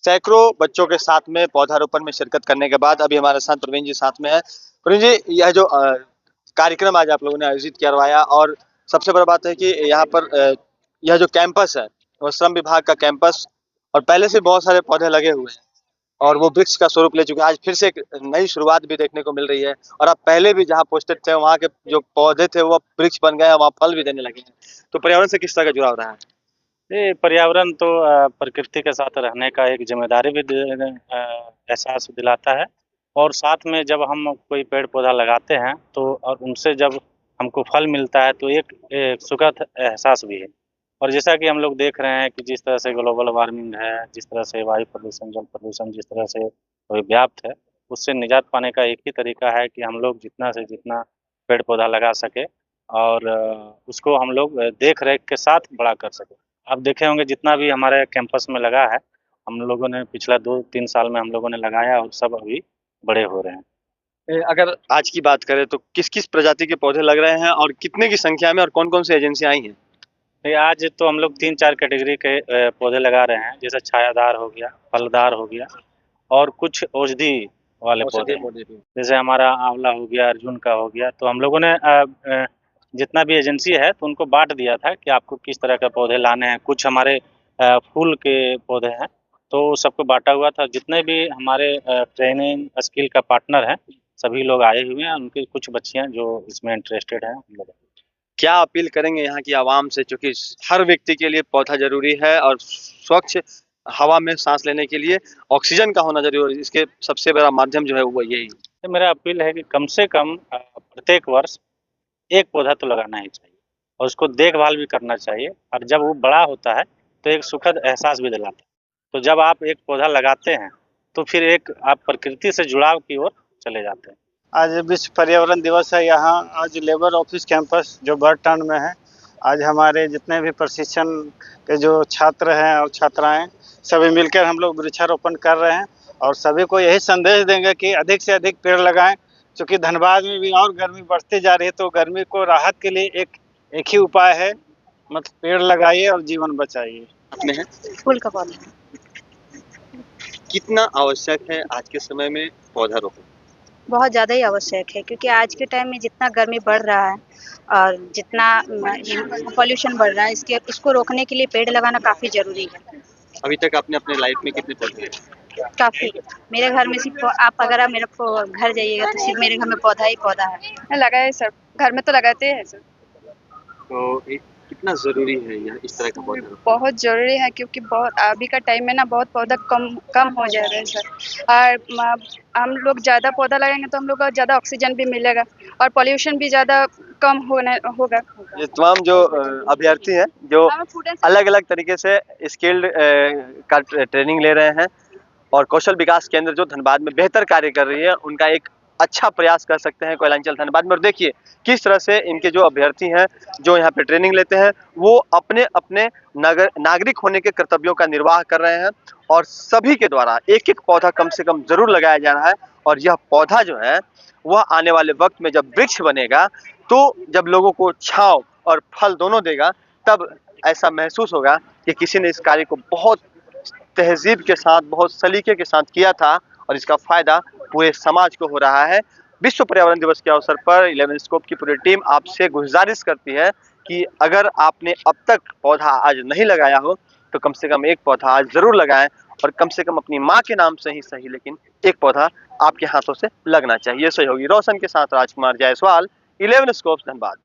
सैकड़ों बच्चों के साथ में पौधारोपण में शिरकत करने के बाद अभी हमारे साथ प्रवीण जी साथ में है। प्रवीण जी, यह जो कार्यक्रम आज आप लोगों ने आयोजित करवाया और सबसे बड़ी बात है कि यहाँ पर यह जो कैंपस है, वो श्रम विभाग का कैंपस और पहले से बहुत सारे पौधे लगे हुए हैं और वो वृक्ष का स्वरूप ले चुके हैं। आज फिर से एक नई शुरुआत भी देखने को मिल रही है और अब पहले भी जहाँ पोस्टेड थे, वहाँ के जो पौधे थे, वो अब वृक्ष बन गए हैं, वहाँ फल भी देने लगे हैं। तो पर्यावरण से किस तरह का जुड़ाव रहा है? ये पर्यावरण तो प्रकृति के साथ रहने का एक जिम्मेदारी भी एहसास दिलाता है और साथ में जब हम कोई पेड़ पौधा लगाते हैं तो और उनसे जब हमको फल मिलता है तो एक सुखद एहसास भी है। और जैसा कि हम लोग देख रहे हैं कि जिस तरह से ग्लोबल वार्मिंग है, जिस तरह से वायु प्रदूषण, जल प्रदूषण जिस तरह से व्याप्त है, उससे निजात पाने का एक ही तरीका है कि हम लोग जितना से जितना पेड़ पौधा लगा सके और उसको हम लोग देख रेख के साथ बड़ा कर सकें। आप देखे होंगे जितना भी हमारे कैंपस में लगा है, हम लोगों ने पिछला 2-3 साल में हम लोगों ने लगाया और सब अभी बड़े हो रहे हैं। अगर आज की बात करें तो किस-किस प्रजाति के पौधे लग रहे हैं और कितने की संख्या में और कौन-कौन सी एजेंसियाँ आई हैं? नहीं, आज तो हम लोग 3-4 कैटेगरी के पौधे लगा रहे हैं, जैसे छायादार हो गया, फलदार हो गया और कुछ औषधि वाले पौधे औषधीय हैं। पौधे भी। जैसे हमारा आंवला हो गया, अर्जुन का हो गया, तो हम लोगों ने जितना भी एजेंसी है तो उनको बाँट दिया था कि आपको किस तरह के पौधे लाने हैं। कुछ हमारे फूल के पौधे हैं, तो सबको बाँटा हुआ था। जितने भी हमारे ट्रेनिंग स्किल का पार्टनर हैं, सभी लोग आए हुए हैं। उनकी कुछ बच्चियाँ जो इसमें इंटरेस्टेड हैं, उन लोगों क्या अपील करेंगे यहाँ की आवाम से, चूँकि हर व्यक्ति के लिए पौधा ज़रूरी है और स्वच्छ हवा में साँस लेने के लिए ऑक्सीजन का होना ज़रूरी है। इसके सबसे बड़ा माध्यम जो है वो यही है। तो मेरा अपील है कि कम से कम प्रत्येक वर्ष 1 पौधा तो लगाना ही चाहिए और उसको देखभाल भी करना चाहिए और जब वो बड़ा होता है, तो एक सुखद एहसास भी दिलाता है। तो जब आप एक पौधा लगाते हैं, तो फिर एक आप प्रकृति से जुड़ाव की ओर चले जाते हैं। आज विश्व पर्यावरण दिवस है। यहाँ आज लेबर ऑफिस कैंपस जो बर्ड टाउन में है, आज हमारे जितने भी प्रशिक्षण के जो छात्र हैं और छात्राएं सभी मिलकर हम लोग वृक्षारोपण कर रहे हैं और सभी को यही संदेश देंगे कि अधिक से अधिक पेड़ लगाएं। क्योंकि धनबाद में भी और गर्मी बढ़ती जा रही है, तो गर्मी को राहत के लिए एक ही उपाय है, मतलब पेड़ लगाइए और जीवन बचाइए। अपने हैं फूल का पौधा कितना आवश्यक है आज के समय में पौधारोपण? बहुत ज़्यादा ही आवश्यक है, क्योंकि आज के टाइम में जितना गर्मी बढ़ रहा है और जितना पॉल्यूशन बढ़ रहा है, इसको रोकने के लिए पेड़ लगाना काफ़ी ज़रूरी है। अभी तक आपने अपने लाइफ में कितने पौधे लगाए? काफ़ी। मेरे घर में सिर्फ आप अगर आप मेरे घर जाइएगा तो सिर्फ मेरे घर में पौधा ही पौधा है। लगाए सर, घर में तो लगाते हैं सर। तो कितना ज़रूरी है यह इस तरह का पौधा? बहुत ज़रूरी है, क्योंकि बहुत अभी का टाइम में ना बहुत पौधा कम हो जा रहे हैं सर। और हम लोग ज़्यादा पौधा लगाएंगे तो हम लोग को ज़्यादा ऑक्सीजन भी मिलेगा और पॉल्यूशन भी ज़्यादा कम होगा। ये तमाम जो अभ्यर्थी हैं, जो अलग-अलग तरीके से स्किल्ड का ट्रेनिंग ले रहे हैं और कौशल विकास केंद्र जो धनबाद में बेहतर कार्य कर रही है, उनका एक अच्छा प्रयास कर सकते हैं कोयलांचल धनबाद में। और देखिए किस तरह से इनके जो अभ्यर्थी हैं, जो यहाँ पे ट्रेनिंग लेते हैं, वो अपने नागरिक होने के कर्तव्यों का निर्वाह कर रहे हैं और सभी के द्वारा एक-एक पौधा कम से कम ज़रूर लगाया जा रहा है। और यह पौधा जो है, वह आने वाले वक्त में जब वृक्ष बनेगा, तो जब लोगों को छाँव और फल दोनों देगा, तब ऐसा महसूस होगा कि किसी ने इस कार्य को बहुत तहज़ीब के साथ, बहुत सलीके के साथ किया था और इसका फ़ायदा पूरे समाज को हो रहा है। विश्व पर्यावरण दिवस के अवसर पर 11 स्कोप की पूरी टीम आपसे गुज़ारिश करती है कि अगर आपने अब तक पौधा आज नहीं लगाया हो, तो कम से कम एक पौधा आज ज़रूर लगाएँ और कम से कम अपनी माँ के नाम से ही सही, लेकिन एक पौधा आपके हाथों से लगना चाहिए। सहयोगी रोशन के साथ राजकुमार जायसवाल, 11 स्कोप धनबाद।